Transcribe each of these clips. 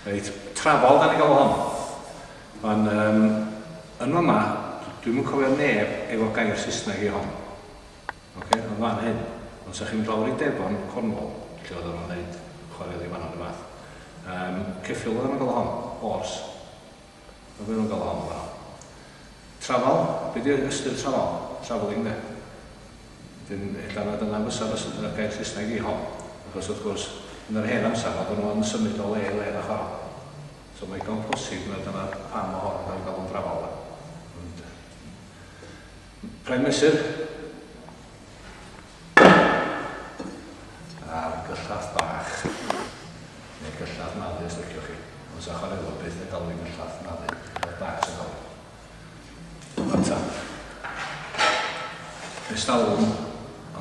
Reit, trafol da ni gael hon. Ond yn yma, dwi'n mynd cofio neb efo gair Saesneg i hon. Okay? Ond fan hyn, ond sa chi'n dod i Devon, Cornwall, lle oedd nhw'n gwneud chwarae i fan o'n y math. Ceffil oedd nhw'n gael hon, ors. Oedd nhw'n gael hon fan. Trafol, beth ydy'r ystyr trafol? Travelling de. Dyna fysa'r gair Saesneg i hon. Achos wrth gwrs, yn yr hen amser, oedd nhw'n symud o le na chwarae. So mae gan posib na dyna pam o hon yn cael yn drafol. Prem mesur. A'r gyllath bach. Neu gyllath naddu os liciwch chi. Os a chwaraewr beth yn galw i gyllath naddu. Gyllath bach sy'n galw. Fanta. Estalwm,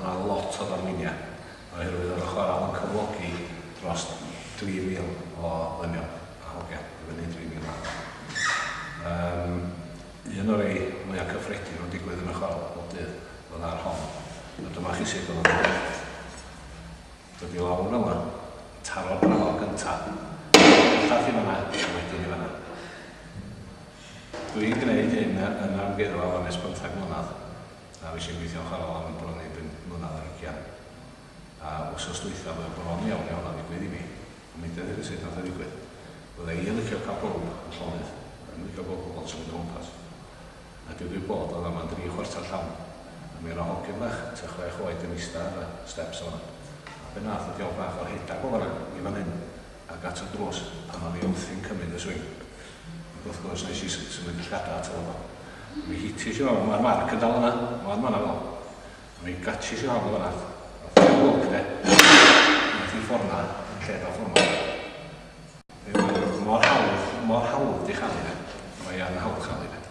yna lot o ddarminia. Oherwydd oedd y chwarael yn cyflogi dros 3,000 o ddynion. Hogia, fyny 3,000 un o'r ei mwyaf cyffredin o'n digwydd yn y chwarael bob dydd oedd ar hon. A dyma chi sydd oedd yn dweud. Dod i lawr yma, taro'r brafol gyntaf. Llath i fanna, a wedyn i fanna. Dwi'n gwneud hyn yn amgueddfa am nes 15 mlynedd. A fi eisiau gweithio chwarael am bron i 5 mlynedd ar ugian. A wsos dwytha oedd bron iawn a ddigwydd i mi. A mi dweud hyn sydd nath a ddigwydd. Bydde i yn licio cael bwrw yn llonydd, yn licio bod pobl sy'n mynd o gwmpas. A dwi'n dweud bod oedd yma 3 chwarter llawn. A mi oedd o hogyn bach, ta 6 oed yn eista ar y steps o'na. A be nath y diol bach o'r hedag o fanna, i fan hyn, ac at y drws, pan o'n i wrthi'n cymryd y swing. Ac wrth gwrs nes i symud y llgada at o. Mi hitis i fan, mae'r marc yn dal yna, mae'r manna fel. A mi gatsis i fan o fanna. A dwi'n gwlwg de, nath i fforna, yn lled o ffwrna. Mor hawdd i chael ei. Mae yn hawdd chael ei.